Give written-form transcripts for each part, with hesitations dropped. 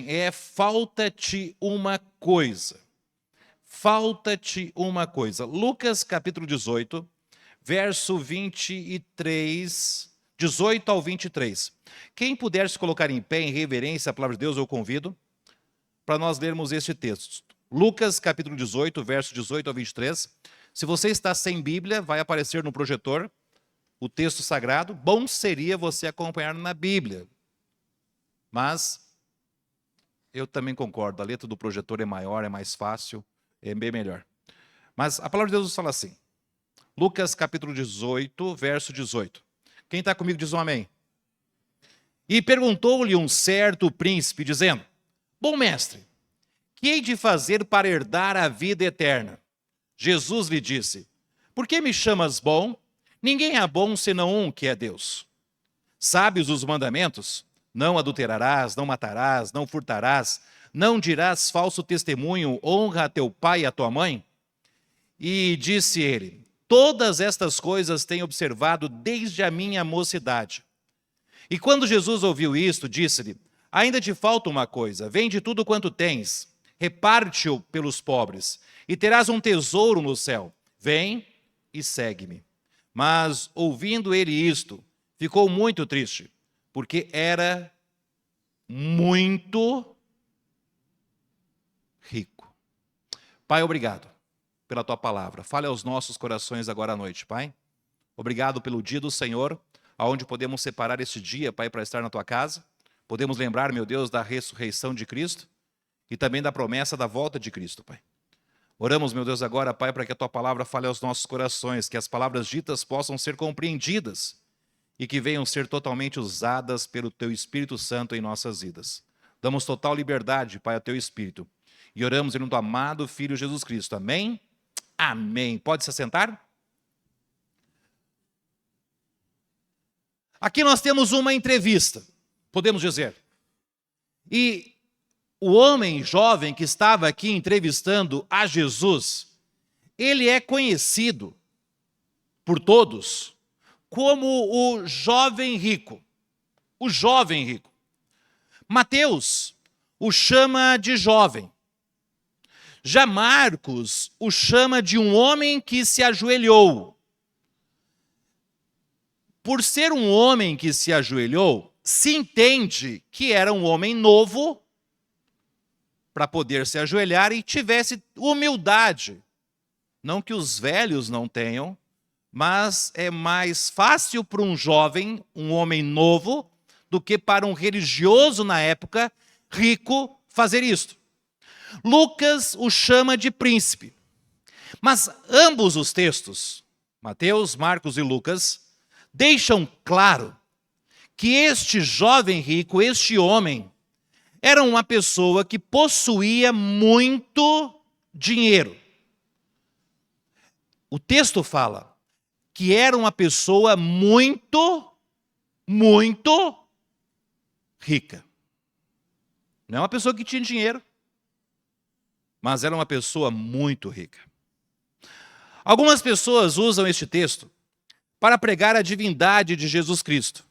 É falta-te uma coisa. Falta-te uma coisa. Lucas capítulo 18, verso 23, 18 ao 23. Quem puder se colocar em pé em reverência à palavra de Deus, eu convido para nós lermos este texto. Lucas capítulo 18, verso 18 ao 23. Se você está sem Bíblia, vai aparecer no projetor o texto sagrado. Bom seria você acompanhar na Bíblia. Mas eu também concordo, a letra do projetor é maior, é mais fácil, é bem melhor. Mas a palavra de Deus nos fala assim. Lucas capítulo 18, verso 18. Quem está comigo diz um amém. E perguntou-lhe um certo príncipe, dizendo: Bom mestre, que hei de fazer para herdar a vida eterna? Jesus lhe disse: Por que me chamas bom? Ninguém é bom senão um, que é Deus. Sabes os mandamentos? Não adulterarás, não matarás, não furtarás, não dirás falso testemunho, honra a teu pai e a tua mãe. E disse ele: Todas estas coisas tenho observado desde a minha mocidade. E quando Jesus ouviu isto, disse-lhe: Ainda te falta uma coisa, vende tudo quanto tens, reparte-o pelos pobres, e terás um tesouro no céu. Vem e segue-me. Mas, ouvindo ele isto, ficou muito triste, porque era muito rico. Pai, obrigado pela tua palavra. Fale aos nossos corações agora à noite, Pai. Obrigado pelo dia do Senhor, aonde podemos separar este dia, Pai, para estar na tua casa. Podemos lembrar, meu Deus, da ressurreição de Cristo e também da promessa da volta de Cristo, Pai. Oramos, meu Deus, agora, Pai, para que a tua palavra fale aos nossos corações, que as palavras ditas possam ser compreendidas e que venham ser totalmente usadas pelo teu Espírito Santo em nossas vidas. Damos total liberdade, Pai, ao teu Espírito. E oramos em nome do amado Filho Jesus Cristo. Amém? Amém. Pode se assentar? Aqui nós temos uma entrevista, podemos dizer. E o homem jovem que estava aqui entrevistando a Jesus, ele é conhecido por todos como o jovem rico. O jovem rico. Mateus o chama de jovem. Já Marcos o chama de um homem que se ajoelhou. Por ser um homem que se ajoelhou, se entende que era um homem novo para poder se ajoelhar e tivesse humildade. Não que os velhos não tenham, mas é mais fácil para um jovem, um homem novo, do que para um religioso na época, rico, fazer isto. Lucas o chama de príncipe. Mas ambos os textos, Mateus, Marcos e Lucas, deixam claro que este jovem rico, este homem, era uma pessoa que possuía muito dinheiro. O texto fala que era uma pessoa muito rica. Não é uma pessoa que tinha dinheiro, mas era uma pessoa muito rica. Algumas pessoas usam este texto para pregar a divindade de Jesus Cristo.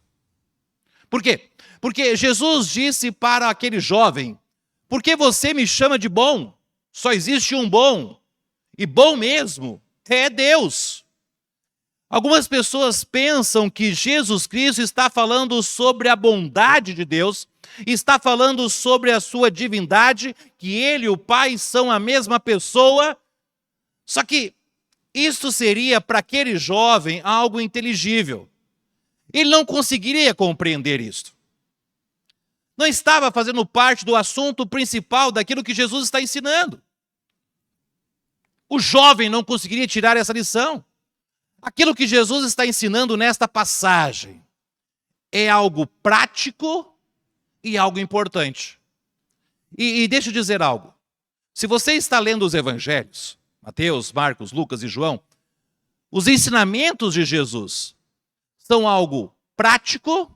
Por quê? Porque Jesus disse para aquele jovem: Por que você me chama de bom? Só existe um bom, e bom mesmo é Deus. Algumas pessoas pensam que Jesus Cristo está falando sobre a bondade de Deus, está falando sobre a sua divindade, que ele e o Pai são a mesma pessoa. Só que isso seria para aquele jovem algo inteligível. Ele não conseguiria compreender isto. Não estava fazendo parte do assunto principal daquilo que Jesus está ensinando. O jovem não conseguiria tirar essa lição. Aquilo que Jesus está ensinando nesta passagem é algo prático e algo importante. E deixa eu dizer algo. Se você está lendo os evangelhos, Mateus, Marcos, Lucas e João, os ensinamentos de Jesus são algo prático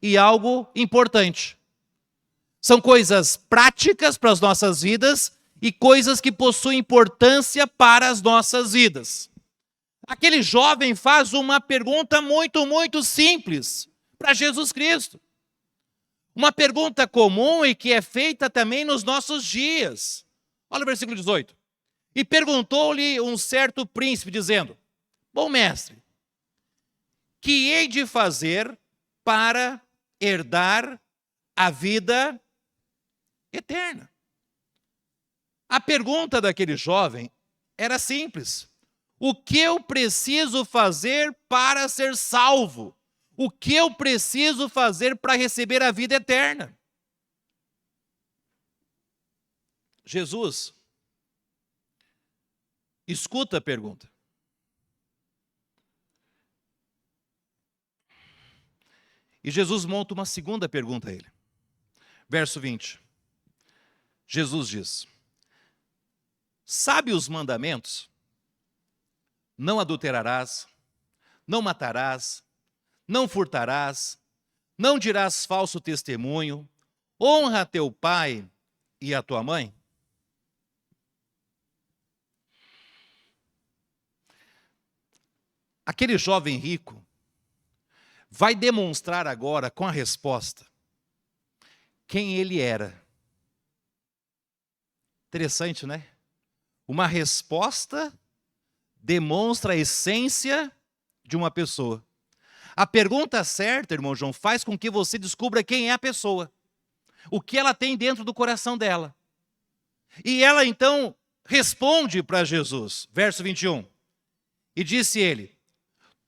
e algo importante. São coisas práticas para as nossas vidas e coisas que possuem importância para as nossas vidas. Aquele jovem faz uma pergunta muito simples para Jesus Cristo. Uma pergunta comum e que é feita também nos nossos dias. Olha o versículo 18. E perguntou-lhe um certo príncipe, dizendo: bom mestre, que hei de fazer para herdar a vida eterna? A pergunta daquele jovem era simples: o que eu preciso fazer para ser salvo? O que eu preciso fazer para receber a vida eterna? Jesus escuta a pergunta. E Jesus monta uma segunda pergunta a ele. Verso 20. Jesus diz: sabe os mandamentos? Não adulterarás, não matarás, não furtarás, não dirás falso testemunho, honra teu pai e a tua mãe. Aquele jovem rico vai demonstrar agora com a resposta quem ele era. Interessante, né? Uma resposta demonstra a essência de uma pessoa. A pergunta certa, irmão João, faz com que você descubra quem é a pessoa, o que ela tem dentro do coração dela. E ela então responde para Jesus, verso 21. E disse ele: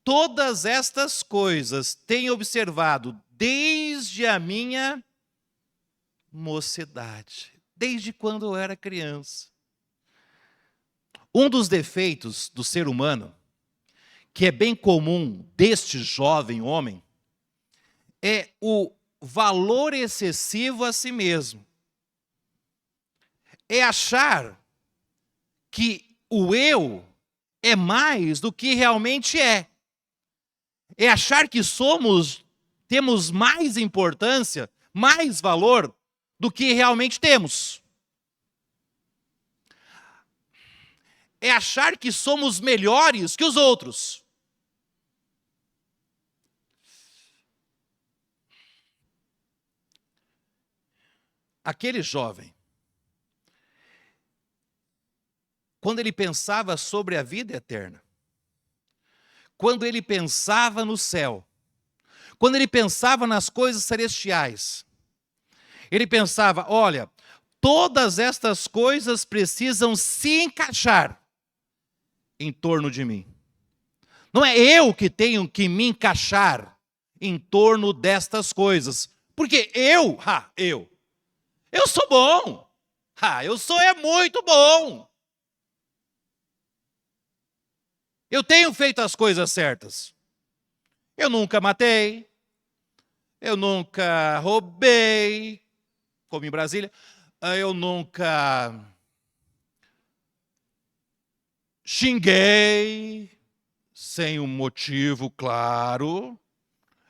todas estas coisas tenho observado desde a minha mocidade, desde quando eu era criança. Um dos defeitos do ser humano, que é bem comum deste jovem homem, é o valor excessivo a si mesmo. É achar que o eu é mais do que realmente é. É achar que temos mais importância, mais valor do que realmente temos. É achar que somos melhores que os outros. Aquele jovem, quando ele pensava sobre a vida eterna, quando ele pensava no céu, quando ele pensava nas coisas celestiais, ele pensava: olha, todas estas coisas precisam se encaixar em torno de mim. Não é eu que tenho que me encaixar em torno destas coisas. Porque eu sou bom. Eu sou muito bom. Eu tenho feito as coisas certas. Eu nunca matei. Eu nunca roubei, como em Brasília. Eu nunca xinguei sem um motivo claro.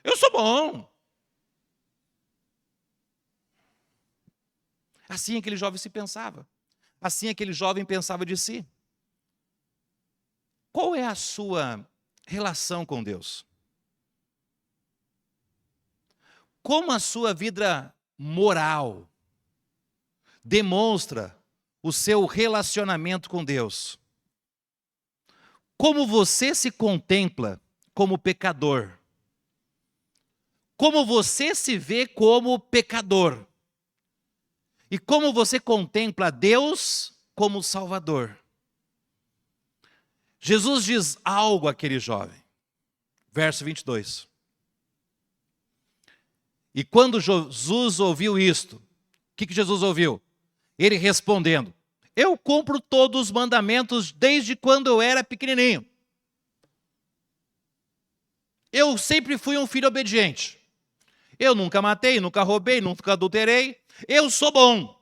Eu sou bom. Assim aquele jovem se pensava. Assim aquele jovem pensava de si. Qual é a sua relação com Deus? Como a sua vida moral demonstra o seu relacionamento com Deus? Como você se contempla como pecador? Como você se vê como pecador? E como você contempla Deus como Salvador? Jesus diz algo àquele jovem. Verso 22. E quando Jesus ouviu isto, o que Jesus ouviu? Ele respondendo: eu cumpro todos os mandamentos desde quando eu era pequenininho. Eu sempre fui um filho obediente. Eu nunca matei, nunca roubei, nunca adulterei. Eu sou bom.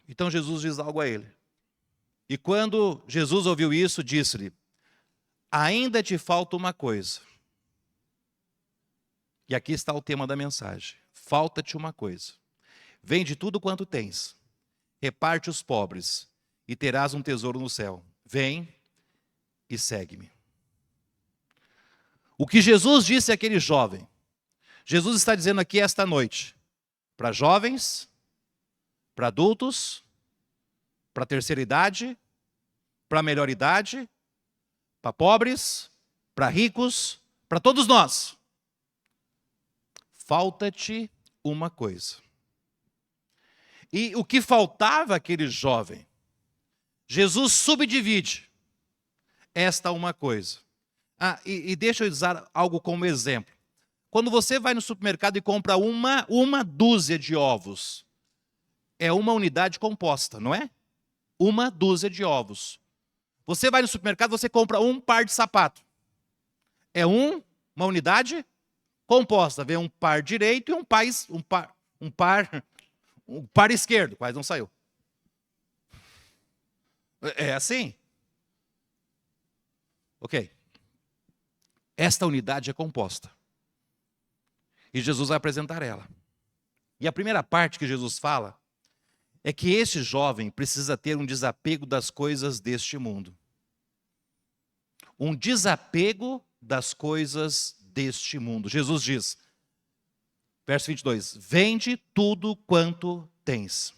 Então Jesus diz algo a ele. E quando Jesus ouviu isso, disse-lhe: ainda te falta uma coisa. E aqui está o tema da mensagem. Falta-te uma coisa. Vende tudo quanto tens, reparte os pobres, e terás um tesouro no céu. Vem e segue-me. O que Jesus disse àquele jovem, Jesus está dizendo aqui esta noite, para jovens, para adultos, para terceira idade, para melhor idade, para pobres, para ricos, para todos nós. Falta-te uma coisa. E o que faltava àquele jovem, Jesus subdivide esta uma coisa. E deixa eu usar algo como exemplo. Quando você vai no supermercado e compra uma dúzia de ovos, é uma unidade composta, não é? Uma dúzia de ovos. Você vai no supermercado, você compra um par de sapato. É uma unidade composta. Vem um par direito e um par esquerdo. Quase não saiu. É assim? Ok. Esta unidade é composta. E Jesus vai apresentar ela. E a primeira parte que Jesus fala é que esse jovem precisa ter um desapego das coisas deste mundo. Um desapego das coisas deste mundo. Jesus diz, verso 22, vende tudo quanto tens.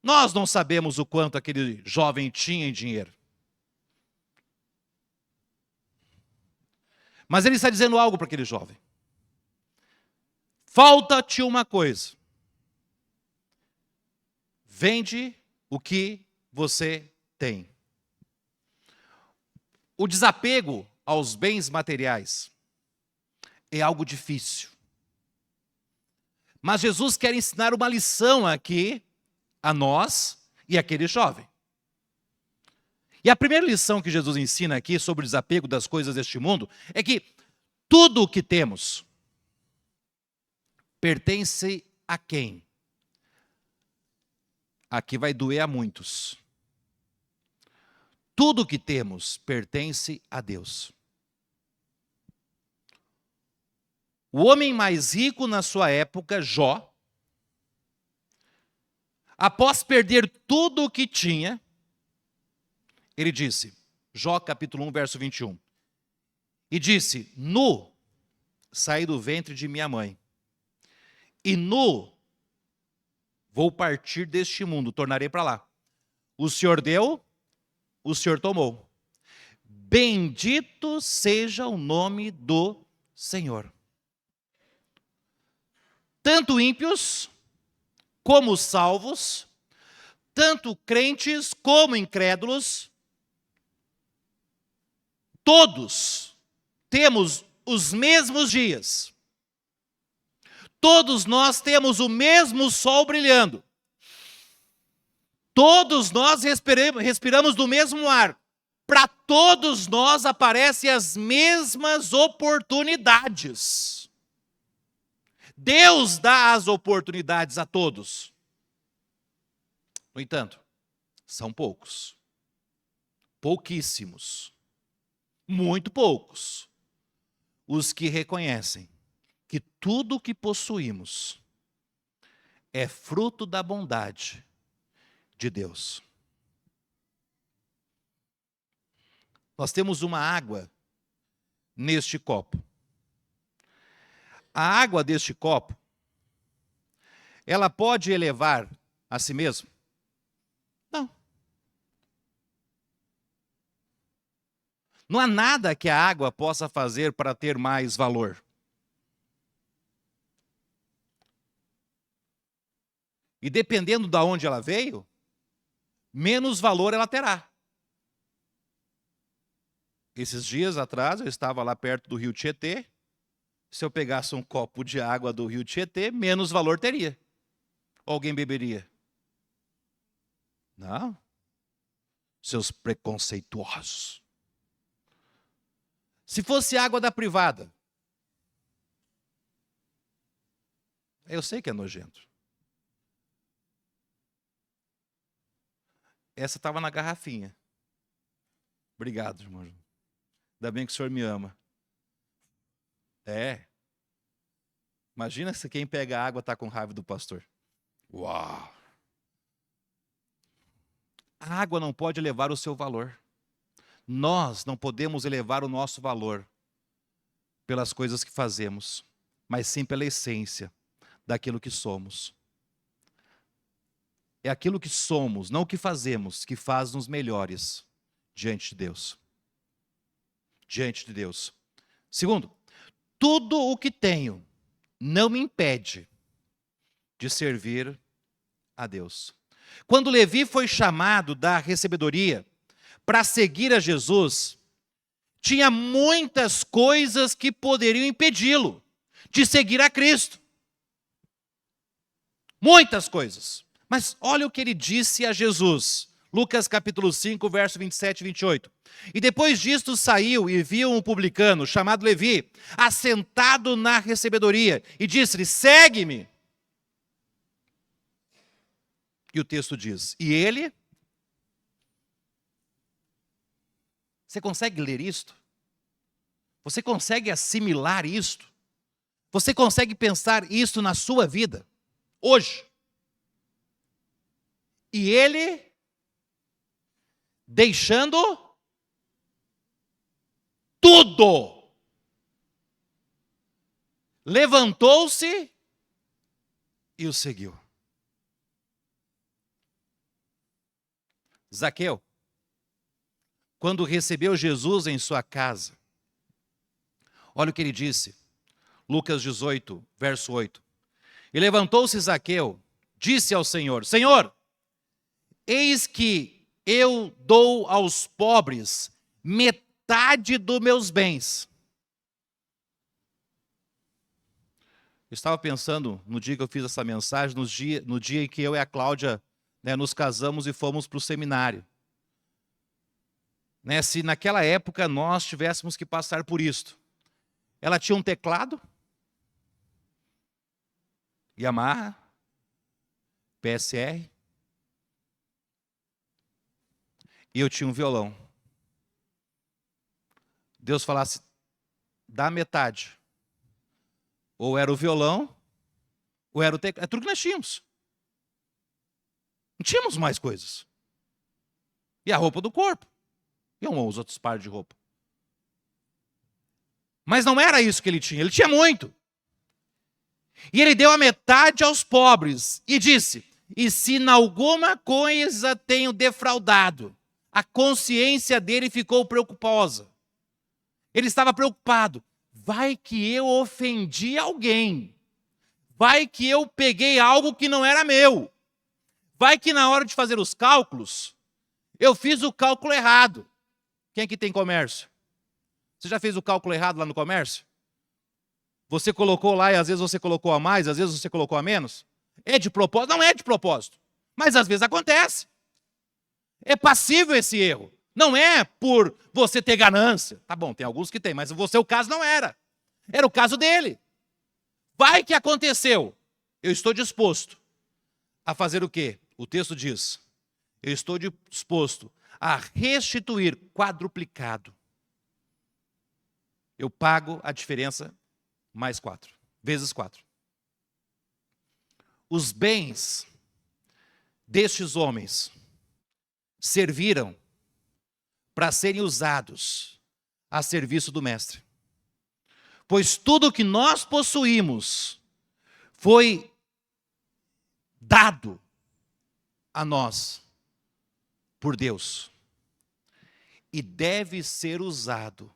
Nós não sabemos o quanto aquele jovem tinha em dinheiro. Mas ele está dizendo algo para aquele jovem. Falta-te uma coisa. Vende o que você tem. O desapego aos bens materiais é algo difícil. Mas Jesus quer ensinar uma lição aqui a nós e àquele jovem. E a primeira lição que Jesus ensina aqui sobre o desapego das coisas deste mundo é que tudo o que temos pertence a quem? Aqui vai doer a muitos. Tudo o que temos pertence a Deus. O homem mais rico na sua época, Jó, após perder tudo o que tinha, ele disse, Jó capítulo 1, verso 21, e disse, nu saí do ventre de minha mãe, e nu vou partir deste mundo, tornarei para lá. O Senhor deu, o Senhor tomou. Bendito seja o nome do Senhor. Tanto ímpios como salvos, tanto crentes como incrédulos, todos temos os mesmos dias. Todos nós temos o mesmo sol brilhando. Todos nós respiramos do mesmo ar. Para todos nós aparecem as mesmas oportunidades. Deus dá as oportunidades a todos. No entanto, são poucos. Pouquíssimos. Muito poucos. Os que reconhecem que tudo o que possuímos é fruto da bondade de Deus. Nós temos uma água neste copo. A água deste copo, ela pode elevar a si mesma? Não. Não há nada que a água possa fazer para ter mais valor. E dependendo de onde ela veio, menos valor ela terá. Esses dias atrás, eu estava lá perto do rio Tietê. Se eu pegasse um copo de água do rio Tietê, menos valor teria. Alguém beberia? Não. Seus preconceituosos. Se fosse água da privada, eu sei que é nojento. Essa estava na garrafinha. Obrigado, irmão. Ainda bem que o senhor me ama. É. Imagina se quem pega a água está com raiva do pastor. Uau! A água não pode elevar o seu valor. Nós não podemos elevar o nosso valor. pelas coisas que fazemos, mas sim pela essência daquilo que somos. É aquilo que somos, não o que fazemos, que faz-nos melhores diante de Deus. Diante de Deus. Segundo, tudo o que tenho não me impede de servir a Deus. Quando Levi foi chamado da recebedoria para seguir a Jesus, tinha muitas coisas que poderiam impedi-lo de seguir a Cristo. Muitas coisas. Mas olha o que ele disse a Jesus. Lucas capítulo 5, verso 27 e 28. E depois disto saiu e viu um publicano chamado Levi, assentado na recebedoria, e disse-lhe: segue-me. E o texto diz: e ele... Você consegue ler isto? Você consegue assimilar isto? Você consegue pensar isto na sua vida? Hoje. E ele, deixando tudo, levantou-se e o seguiu. Zaqueu, quando recebeu Jesus em sua casa, olha o que ele disse, Lucas 18, verso 8. E levantou-se Zaqueu, disse ao Senhor: Senhor, eis que eu dou aos pobres metade dos meus bens. Eu estava pensando, no dia que eu fiz essa mensagem, no dia em que eu e a Cláudia nos casamos e fomos para o seminário. Se naquela época nós tivéssemos que passar por isto. Ela tinha um teclado, Yamaha, PSR, e eu tinha um violão. Deus falasse, dá metade. Ou era o violão, ou era o teclado. É tudo que nós tínhamos. Não tínhamos mais coisas. E a roupa do corpo. E uns outros pares de roupa. Mas não era isso que ele tinha muito. E ele deu a metade aos pobres e disse: e se em alguma coisa tenho defraudado, a consciência dele ficou preocuposa. Ele estava preocupado. Vai que eu ofendi alguém. Vai que eu peguei algo que não era meu. Vai que na hora de fazer os cálculos, eu fiz o cálculo errado. Quem aqui tem comércio? Você já fez o cálculo errado lá no comércio? Você colocou lá e às vezes você colocou a mais, às vezes você colocou a menos? É de propósito? Não é de propósito. Mas às vezes acontece. É passível esse erro. Não é por você ter ganância. Tá bom, tem alguns que tem, mas o seu caso não era. Era o caso dele. Vai que aconteceu. Eu estou disposto a fazer o quê? O texto diz: eu estou disposto a restituir quadruplicado. Eu pago a diferença mais 4, vezes 4. Os bens destes homens serviram para serem usados a serviço do mestre. Pois tudo o que nós possuímos foi dado a nós por Deus. E deve ser usado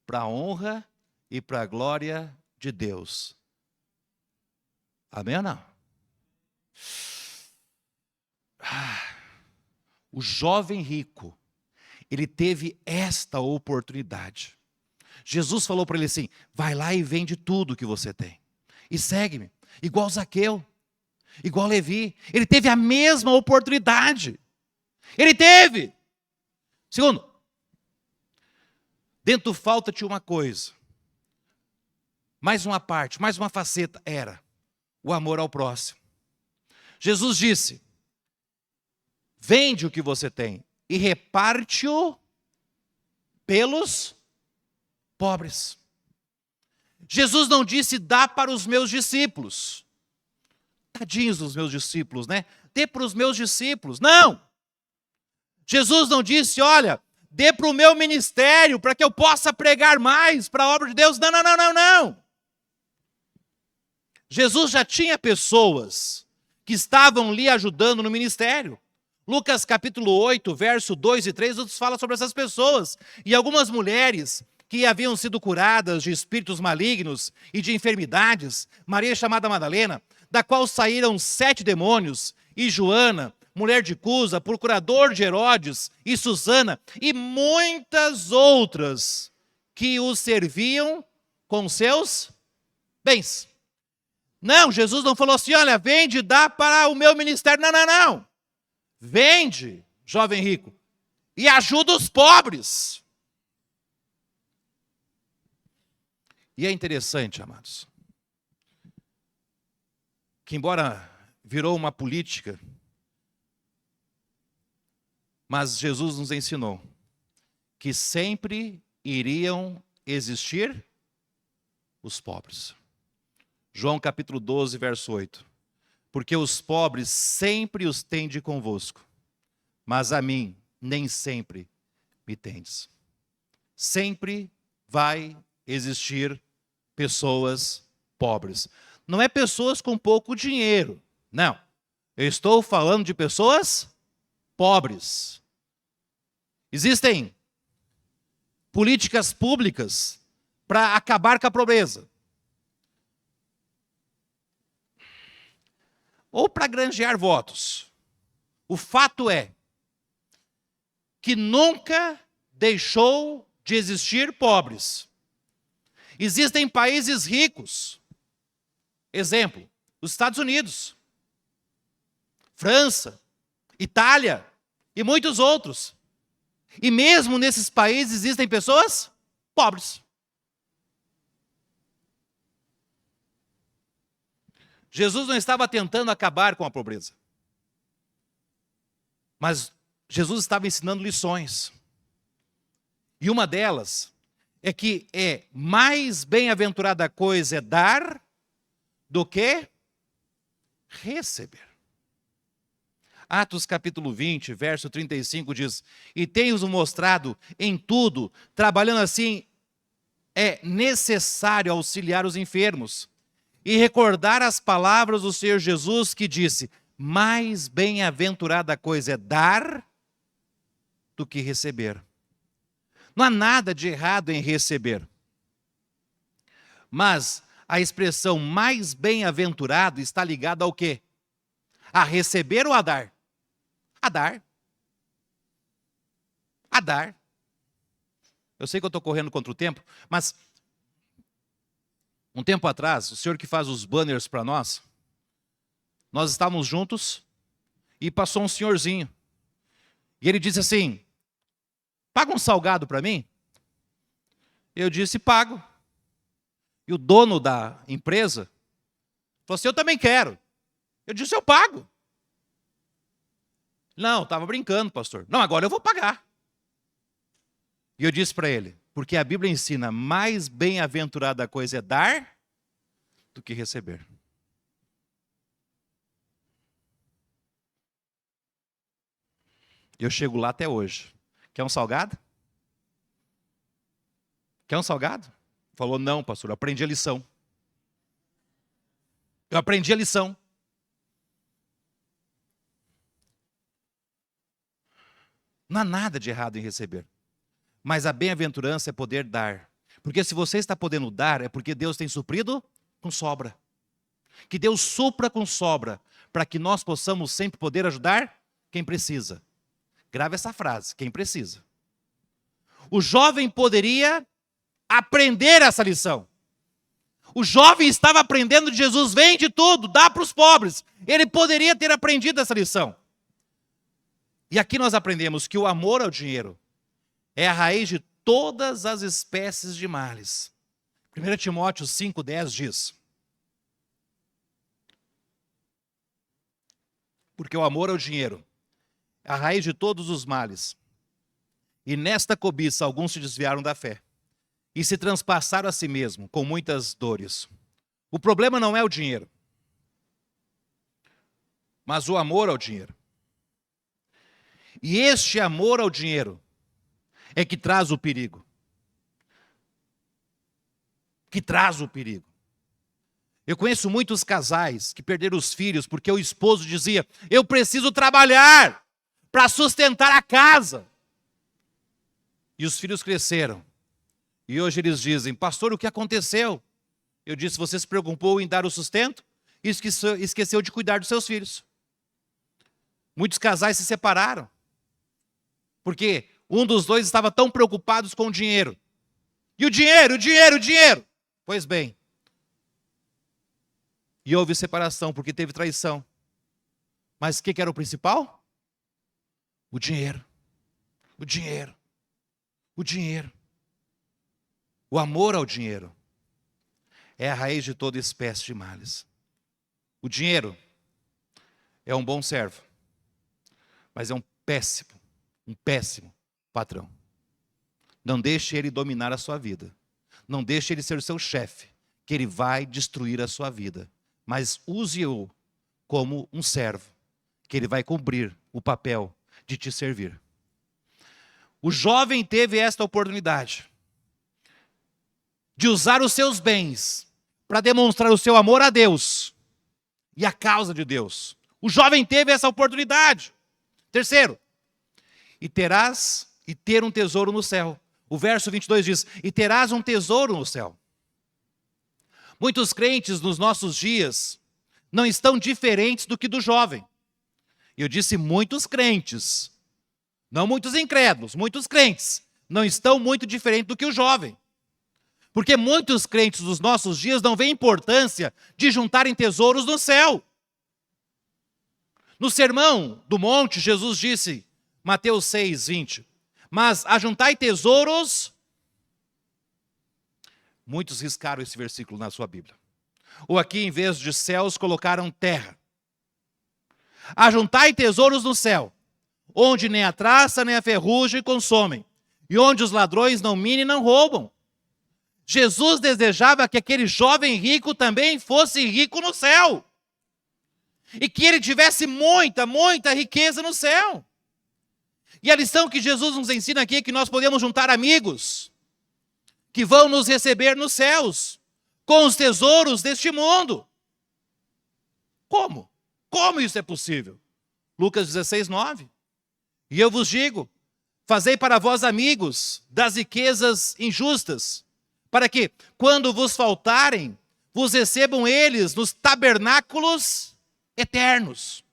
para a honra e para a glória de Deus. Amém ou não? O jovem rico, ele teve esta oportunidade. Jesus falou para ele assim: vai lá e vende tudo que você tem e segue-me. Igual Zaqueu, igual Levi. Ele teve a mesma oportunidade. Ele teve. Segundo, dentro do falta tinha uma coisa. Mais uma parte, mais uma faceta, era o amor ao próximo. Jesus disse: vende o que você tem e reparte-o pelos pobres. Jesus não disse: dá para os meus discípulos. Tadinhos dos meus discípulos, né? Dê para os meus discípulos. Não! Jesus não disse: olha, dê para o meu ministério, para que eu possa pregar mais para a obra de Deus. Não, não, não, não, não. Jesus já tinha pessoas que estavam lhe ajudando no ministério. Lucas capítulo 8, verso 2 e 3, nos fala sobre essas pessoas. E algumas mulheres que haviam sido curadas de espíritos malignos e de enfermidades, Maria chamada Madalena, da qual saíram 7 demônios, e Joana, mulher de Cusa, procurador de Herodes, e Susana, e muitas outras que o serviam com seus bens. Não, Jesus não falou assim, olha, vende e dá para o meu ministério. Não, não, não. Vende, jovem rico, e ajuda os pobres. E é interessante, amados, que embora virou uma política, mas Jesus nos ensinou que sempre iriam existir os pobres. João capítulo 12, verso 8. Porque os pobres sempre os tende convosco, mas a mim nem sempre me tendes. Sempre vai existir pessoas pobres. Não é pessoas com pouco dinheiro, não. Eu estou falando de pessoas pobres. Existem políticas públicas para acabar com a pobreza. Ou para granjear votos. O fato é que nunca deixou de existir pobres. Existem países ricos. Exemplo, os Estados Unidos, França, Itália e muitos outros. E mesmo nesses países existem pessoas pobres. Jesus não estava tentando acabar com a pobreza. Mas Jesus estava ensinando lições. E uma delas é que é mais bem-aventurada coisa é dar do que receber. Atos capítulo 20, verso 35 diz, e tenho-os mostrado em tudo, trabalhando assim, é necessário auxiliar os enfermos e recordar as palavras do Senhor Jesus que disse, mais bem-aventurada coisa é dar do que receber. Não há nada de errado em receber. Mas a expressão mais bem-aventurado está ligada ao quê? A receber ou a dar? A dar. A dar. Eu sei que eu estou correndo contra o tempo, mas um tempo atrás, o senhor que faz os banners para nós estávamos juntos e passou um senhorzinho. E ele disse assim, paga um salgado para mim? Eu disse, pago. E o dono da empresa falou assim, eu também quero. Eu disse, eu pago. Não, estava brincando, pastor. Não, agora eu vou pagar. E eu disse para ele, porque a Bíblia ensina, mais bem-aventurada coisa é dar do que receber. Eu chego lá até hoje. Quer um salgado? Quer um salgado? Falou, não, pastor, eu aprendi a lição. Eu aprendi a lição. Não há nada de errado em receber. Mas a bem-aventurança é poder dar. Porque se você está podendo dar, é porque Deus tem suprido com sobra. Que Deus supra com sobra, para que nós possamos sempre poder ajudar quem precisa. Grave essa frase, quem precisa. O jovem poderia aprender essa lição. O jovem estava aprendendo de Jesus, vende tudo, dá para os pobres. Ele poderia ter aprendido essa lição. E aqui nós aprendemos que o amor ao dinheiro é a raiz de todas as espécies de males. 1 Timóteo 5,10 diz, porque o amor ao dinheiro é a raiz de todos os males. E nesta cobiça alguns se desviaram da fé e se transpassaram a si mesmo com muitas dores. O problema não é o dinheiro, mas o amor ao dinheiro. E este amor ao dinheiro é que traz o perigo. Que traz o perigo. Eu conheço muitos casais que perderam os filhos porque o esposo dizia: eu preciso trabalhar para sustentar a casa. E os filhos cresceram. E hoje eles dizem: pastor, o que aconteceu? Eu disse: você se preocupou em dar o sustento e esqueceu de cuidar dos seus filhos. Muitos casais se separaram porque um dos dois estava tão preocupado com o dinheiro. E o dinheiro, o dinheiro, o dinheiro. Pois bem, e houve separação porque teve traição. Mas o que era o principal? O dinheiro. O dinheiro. O dinheiro. O amor ao dinheiro é a raiz de toda espécie de males. O dinheiro é um bom servo, mas é um péssimo patrão. Não deixe ele dominar a sua vida. Não deixe ele ser o seu chefe, que ele vai destruir a sua vida. Mas use-o como um servo, que ele vai cumprir o papel de te servir. O jovem teve esta oportunidade de usar os seus bens para demonstrar o seu amor a Deus e a causa de Deus. O jovem teve essa oportunidade. Terceiro, e ter um tesouro no céu. O verso 22 diz: e terás um tesouro no céu. Muitos crentes nos nossos dias não estão diferentes do que do jovem. Eu disse muitos crentes, não muitos incrédulos, muitos crentes não estão muito diferentes do que o jovem. Porque muitos crentes dos nossos dias não veem importância de juntarem tesouros no céu. No Sermão do Monte, Jesus disse, Mateus 6, 20, mas ajuntai tesouros. Muitos riscaram esse versículo na sua Bíblia. Ou aqui, em vez de céus, colocaram terra. Ajuntai tesouros no céu, onde nem a traça nem a ferrugem consomem, e onde os ladrões não minam e não roubam. Jesus desejava que aquele jovem rico também fosse rico no céu. E que ele tivesse muita, muita riqueza no céu. E a lição que Jesus nos ensina aqui é que nós podemos juntar amigos que vão nos receber nos céus, com os tesouros deste mundo. Como? Como isso é possível? Lucas 16, 9. E eu vos digo, fazei para vós amigos das riquezas injustas, para que, quando vos faltarem, vos recebam eles nos tabernáculos eternos.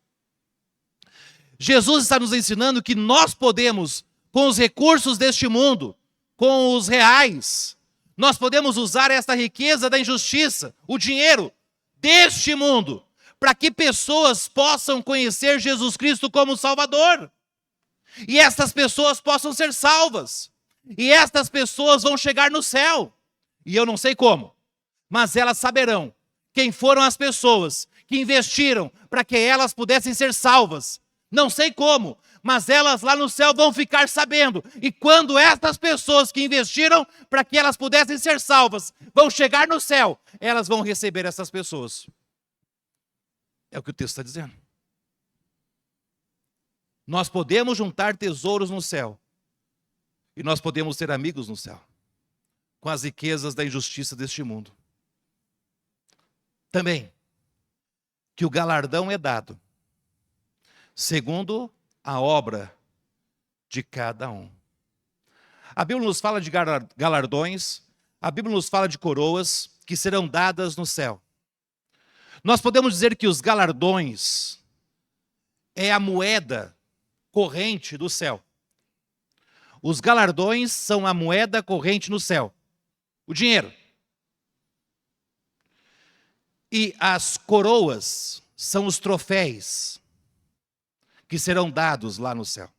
Jesus está nos ensinando que nós podemos, com os recursos deste mundo, com os reais, nós podemos usar esta riqueza da injustiça, o dinheiro deste mundo, para que pessoas possam conhecer Jesus Cristo como Salvador. E estas pessoas possam ser salvas. E estas pessoas vão chegar no céu. E eu não sei como, mas elas saberão quem foram as pessoas que investiram para que elas pudessem ser salvas. Não sei como, mas elas lá no céu vão ficar sabendo. E quando estas pessoas que investiram para que elas pudessem ser salvas vão chegar no céu, elas vão receber essas pessoas. É o que o texto está dizendo. Nós podemos juntar tesouros no céu. E nós podemos ser amigos no céu, com as riquezas da injustiça deste mundo. Também, que o galardão é dado segundo a obra de cada um. A Bíblia nos fala de galardões, a Bíblia nos fala de coroas que serão dadas no céu. Nós podemos dizer que os galardões é a moeda corrente do céu. Os galardões são a moeda corrente no céu. O dinheiro. E as coroas são os troféus que serão dados lá no céu.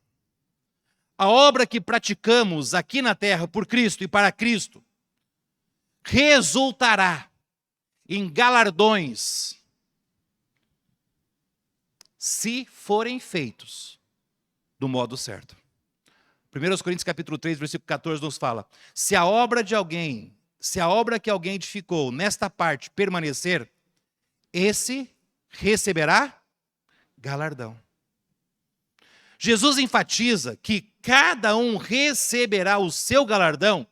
A obra que praticamos aqui na terra por Cristo e para Cristo resultará em galardões se forem feitos do modo certo. 1 Coríntios capítulo 3, versículo 14 nos fala: se a obra que alguém edificou nesta parte permanecer, esse receberá galardão. Jesus enfatiza que cada um receberá o seu galardão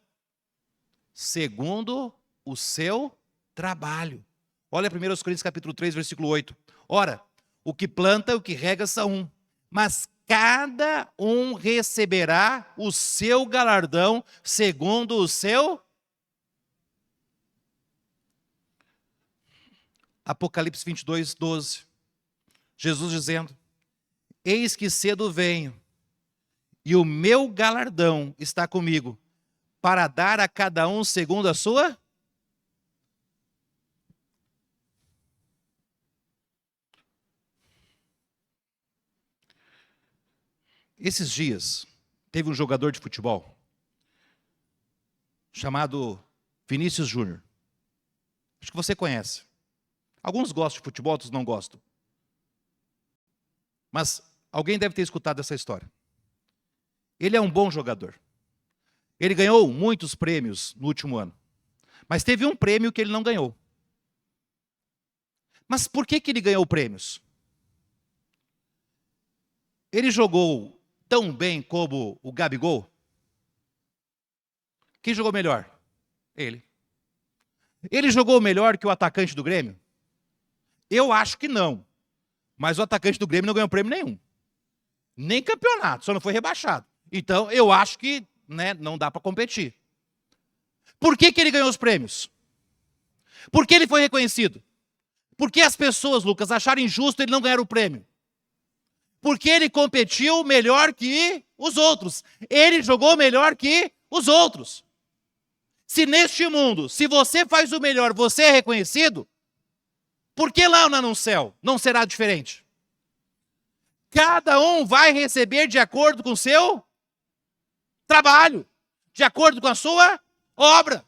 segundo o seu trabalho. Olha 1 Coríntios capítulo 3, versículo 8. Ora, o que planta e o que rega são um, mas cada um receberá o seu galardão segundo o seu. Apocalipse 22, 12. Jesus dizendo: eis que cedo venho, e o meu galardão está comigo, para dar a cada um segundo a sua. Esses dias, teve um jogador de futebol chamado Vinícius Júnior. Acho que você conhece. Alguns gostam de futebol, outros não gostam. Mas alguém deve ter escutado essa história. Ele é um bom jogador. Ele ganhou muitos prêmios no último ano. Mas teve um prêmio que ele não ganhou. Mas por que ele ganhou prêmios? Ele jogou tão bem como o Gabigol? Quem jogou melhor? Ele. Ele jogou melhor que o atacante do Grêmio? Eu acho que não. Mas o atacante do Grêmio não ganhou prêmio nenhum. Nem campeonato, só não foi rebaixado. Então, eu acho que não dá para competir. Por que ele ganhou os prêmios? Por que ele foi reconhecido? Por que as pessoas, Lucas, acharam injusto ele não ganhar o prêmio? Porque ele competiu melhor que os outros. Ele jogou melhor que os outros. Se neste mundo, se você faz o melhor, você é reconhecido, por que lá no céu não será diferente? Cada um vai receber de acordo com o seu trabalho, de acordo com a sua obra.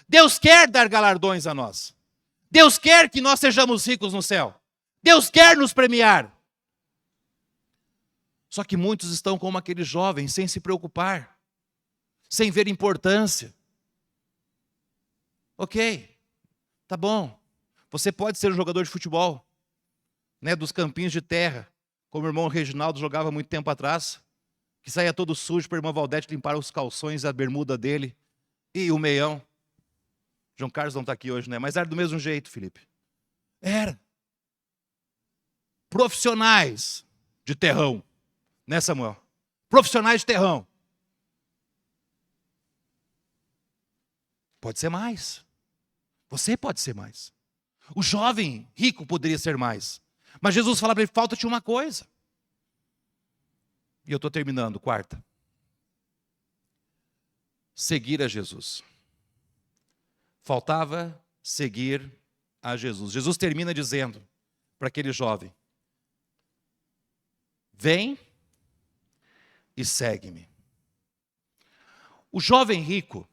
Deus quer dar galardões a nós. Deus quer que nós sejamos ricos no céu. Deus quer nos premiar. Só que muitos estão como aquele jovem, sem se preocupar, sem ver importância. Ok, tá bom. Você pode ser um jogador de futebol, dos campinhos de terra, como o irmão Reginaldo jogava muito tempo atrás, que saía todo sujo para a irmã Valdete limpar os calções e a bermuda dele, e o meião. João Carlos não está aqui hoje, mas era do mesmo jeito, Felipe. Era. Profissionais de terrão, Samuel? Profissionais de terrão. Pode ser mais. Você pode ser mais. O jovem rico poderia ser mais. Mas Jesus fala para ele, falta-te uma coisa. E eu estou terminando, quarta. Seguir a Jesus. Faltava seguir a Jesus. Jesus termina dizendo para aquele jovem, vem e segue-me. O jovem rico,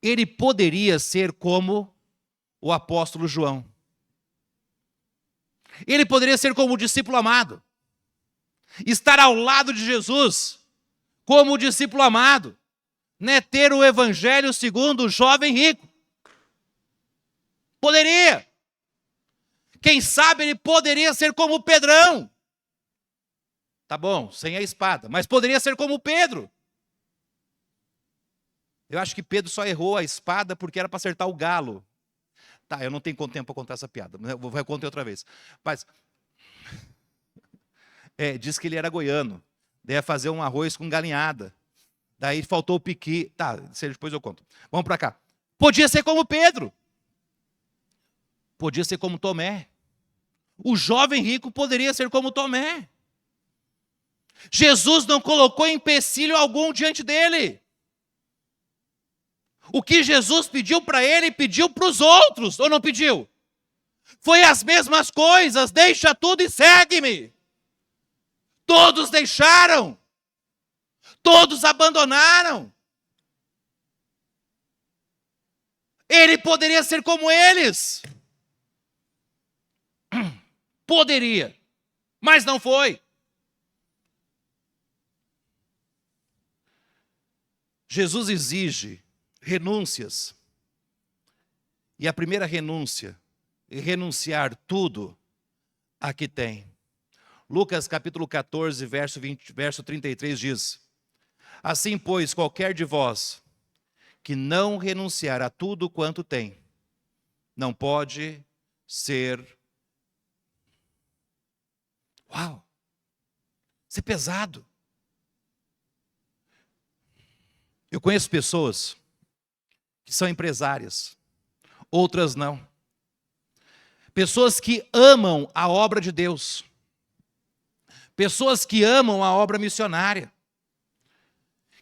ele poderia ser como o apóstolo João. Ele poderia ser como o discípulo amado. Estar ao lado de Jesus, como o discípulo amado. Ter o evangelho segundo o jovem rico. Poderia. Quem sabe ele poderia ser como o Pedrão. Tá bom, sem a espada, mas poderia ser como o Pedro. Eu acho que Pedro só errou a espada porque era para acertar o galo. Tá, eu não tenho tempo para contar essa piada, vou contar outra vez. Mas, diz que ele era goiano, daí ia fazer um arroz com galinhada. Daí faltou o piqui. Tá, depois eu conto. Vamos para cá. Podia ser como Pedro. Podia ser como Tomé. O jovem rico poderia ser como Tomé. Jesus não colocou empecilho algum diante dele. O que Jesus pediu para ele, pediu para os outros, ou não pediu? Foi as mesmas coisas, deixa tudo e segue-me. Todos deixaram. Todos abandonaram. Ele poderia ser como eles. Poderia, mas não foi. Jesus exige renúncias. E a primeira renúncia é renunciar tudo a que tem. Lucas capítulo 14, verso 33 diz: assim, pois, qualquer de vós que não renunciar a tudo quanto tem, não pode ser... Uau! Isso é pesado. Eu conheço pessoas que são empresárias, outras não. Pessoas que amam a obra de Deus. Pessoas que amam a obra missionária.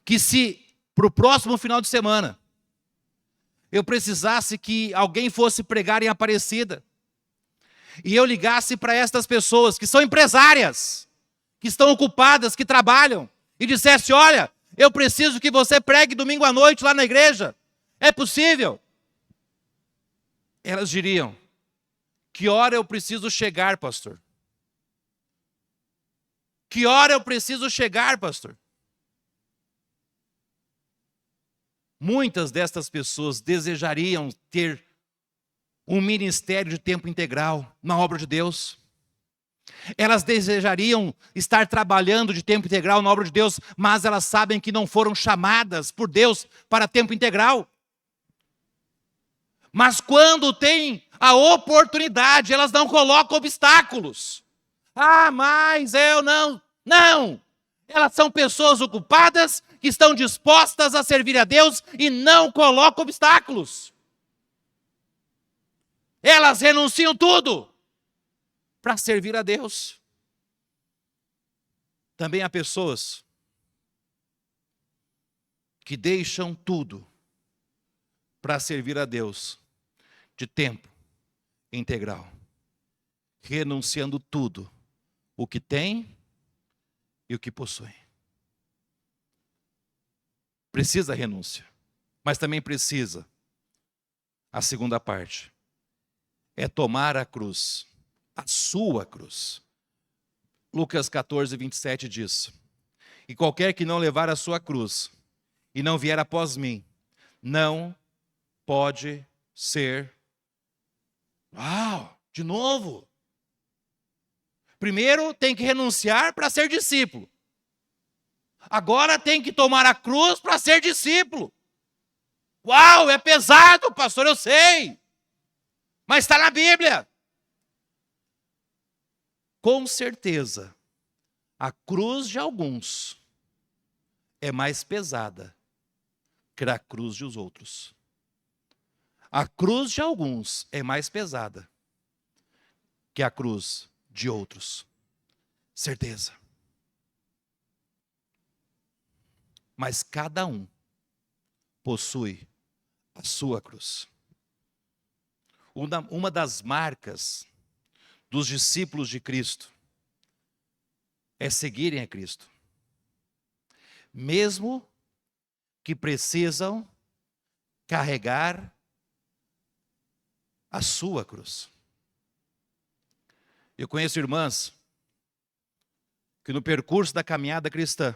Que se, para o próximo final de semana, eu precisasse que alguém fosse pregar em Aparecida, e eu ligasse para estas pessoas que são empresárias, que estão ocupadas, que trabalham, e dissesse: olha, eu preciso que você pregue domingo à noite lá na igreja. É possível? Elas diriam: que hora eu preciso chegar, pastor? Que hora eu preciso chegar, pastor? Muitas destas pessoas desejariam ter um ministério de tempo integral na obra de Deus. Elas desejariam estar trabalhando de tempo integral na obra de Deus, mas elas sabem que não foram chamadas por Deus para tempo integral. Mas quando tem a oportunidade, elas não colocam obstáculos. Ah, mas eu não. Não! Elas são pessoas ocupadas, que estão dispostas a servir a Deus e não colocam obstáculos. Elas renunciam tudo para servir a Deus. Também há pessoas que deixam tudo para servir a Deus de tempo integral, renunciando tudo, o que tem e o que possui. Precisa renúncia, mas também precisa a segunda parte, é tomar a cruz, a sua cruz. Lucas 14, 27 diz: e qualquer que não levar a sua cruz e não vier após mim, não pode ser... Uau! De novo! Primeiro tem que renunciar para ser discípulo. Agora tem que tomar a cruz para ser discípulo. Uau, é pesado, pastor, eu sei. Mas está na Bíblia. Com certeza, a cruz de alguns é mais pesada que a cruz dos outros. A cruz de alguns é mais pesada que a cruz de outros. Certeza. Mas cada um possui a sua cruz. Uma das marcas dos discípulos de Cristo é seguirem a Cristo, mesmo que precisam carregar a sua cruz. Eu conheço irmãs que no percurso da caminhada cristã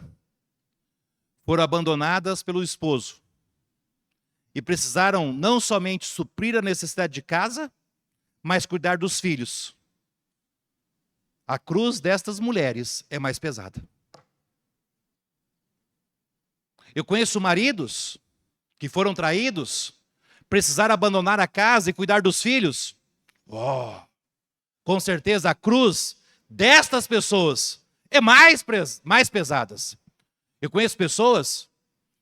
foram abandonadas pelo esposo e precisaram não somente suprir a necessidade de casa, mas cuidar dos filhos. A cruz destas mulheres é mais pesada. Eu conheço maridos que foram traídos, precisaram abandonar a casa e cuidar dos filhos. Com certeza a cruz destas pessoas é mais pesadas. Eu conheço pessoas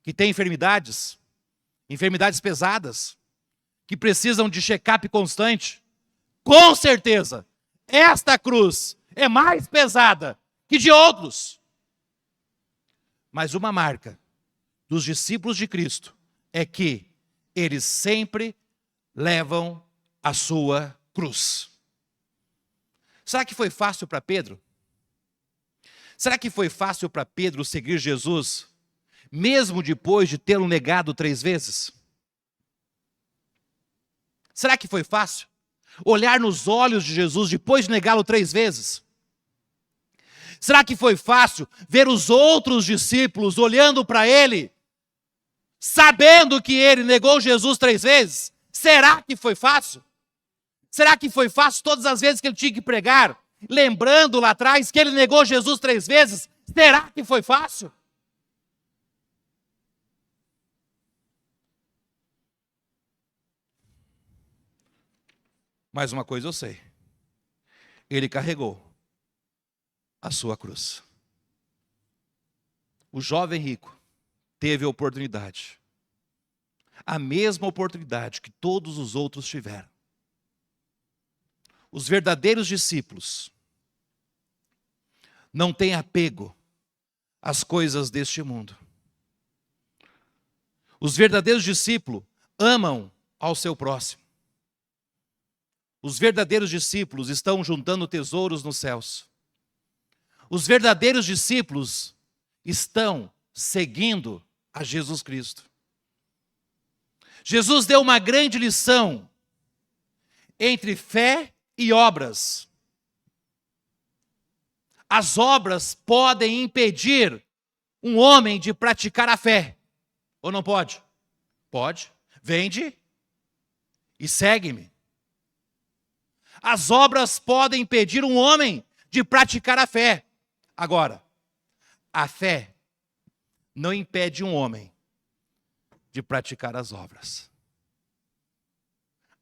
que têm enfermidades pesadas, que precisam de check-up constante. Com certeza, esta cruz é mais pesada que de outros. Mas uma marca dos discípulos de Cristo é que eles sempre levam a sua cruz. Será que foi fácil para Pedro? Será que foi fácil para Pedro seguir Jesus, mesmo depois de tê-lo negado 3 vezes? Será que foi fácil olhar nos olhos de Jesus depois de negá-lo 3 vezes? Será que foi fácil ver os outros discípulos olhando para ele, sabendo que ele negou Jesus 3 vezes? Será que foi fácil? Será que foi fácil todas as vezes que ele tinha que pregar? lembrando lá atrás que ele negou Jesus 3 vezes, será que foi fácil? Mas uma coisa eu sei, ele carregou a sua cruz. O jovem rico teve a oportunidade, a mesma oportunidade que todos os outros tiveram. Os verdadeiros discípulos não têm apego às coisas deste mundo. Os verdadeiros discípulos amam ao seu próximo. Os verdadeiros discípulos estão juntando tesouros nos céus. Os verdadeiros discípulos estão seguindo a Jesus Cristo. Jesus deu uma grande lição entre fé e obras. As obras podem impedir um homem de praticar a fé. Ou não pode? Pode. Vende e segue-me. As obras podem impedir um homem de praticar a fé. Agora, a fé não impede um homem de praticar as obras.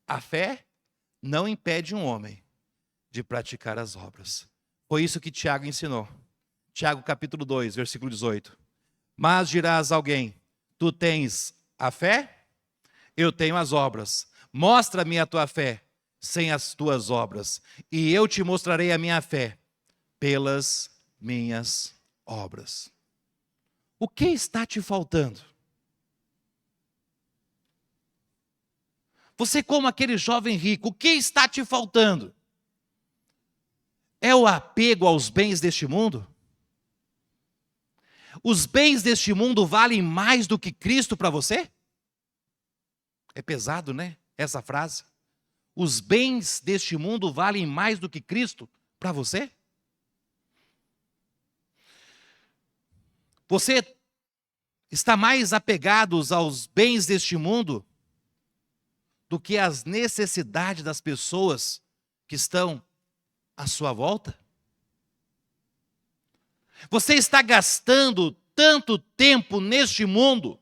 A fé não impede um homem de praticar as obras. Foi isso que Tiago ensinou. Tiago capítulo 2, versículo 18. Mas dirás a alguém, tu tens a fé, eu tenho as obras. Mostra-me a tua fé sem as tuas obras, e eu te mostrarei a minha fé pelas minhas obras. O que está te faltando? Você, como aquele jovem rico, o que está te faltando? É o apego aos bens deste mundo? Os bens deste mundo valem mais do que Cristo para você? É pesado, né? Essa frase. Os bens deste mundo valem mais do que Cristo para você? Você está mais apegado aos bens deste mundo do que às necessidades das pessoas que estão à sua volta? Você está gastando tanto tempo neste mundo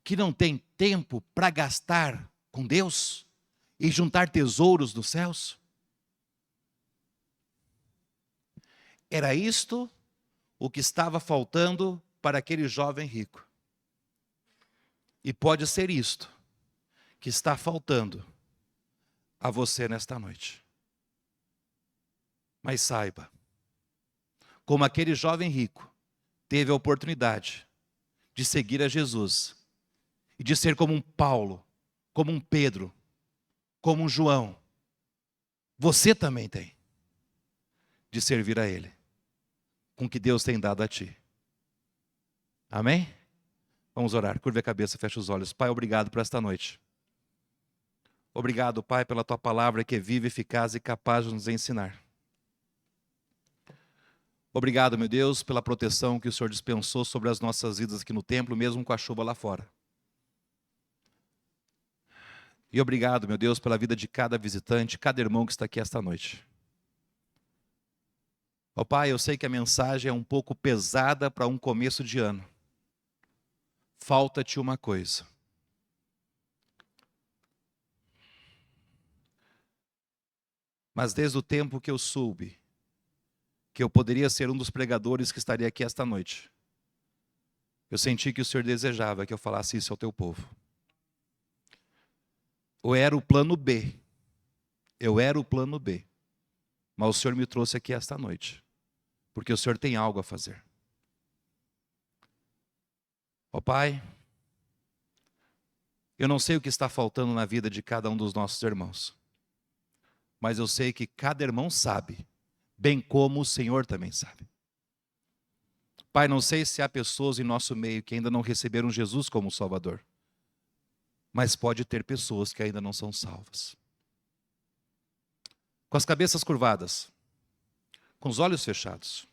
que não tem tempo para gastar com Deus e juntar tesouros dos céus? Era isto o que estava faltando para aquele jovem rico. E pode ser isto que está faltando a você nesta noite. Mas saiba, como aquele jovem rico teve a oportunidade de seguir a Jesus e de ser como um Paulo, como um Pedro, como um João, você também tem de servir a Ele com o que Deus tem dado a ti. Amém? Vamos orar. Curva a cabeça, fecha os olhos. Pai, obrigado por esta noite. Obrigado, Pai, pela Tua palavra que é viva, eficaz e capaz de nos ensinar. Obrigado, meu Deus, pela proteção que o Senhor dispensou sobre as nossas vidas aqui no templo, mesmo com a chuva lá fora. E obrigado, meu Deus, pela vida de cada visitante, cada irmão que está aqui esta noite. Ó Pai, eu sei que a mensagem é um pouco pesada para um começo de ano. Falta-te uma coisa. Mas desde o tempo que eu soube que eu poderia ser um dos pregadores que estaria aqui esta noite, eu senti que o Senhor desejava que eu falasse isso ao teu povo. Eu era o plano B. Mas o Senhor me trouxe aqui esta noite, porque o Senhor tem algo a fazer. Ó Pai, eu não sei o que está faltando na vida de cada um dos nossos irmãos, mas eu sei que cada irmão sabe, bem como o Senhor também sabe. Pai, não sei se há pessoas em nosso meio que ainda não receberam Jesus como Salvador, mas pode ter pessoas que ainda não são salvas. Com as cabeças curvadas, com os olhos fechados,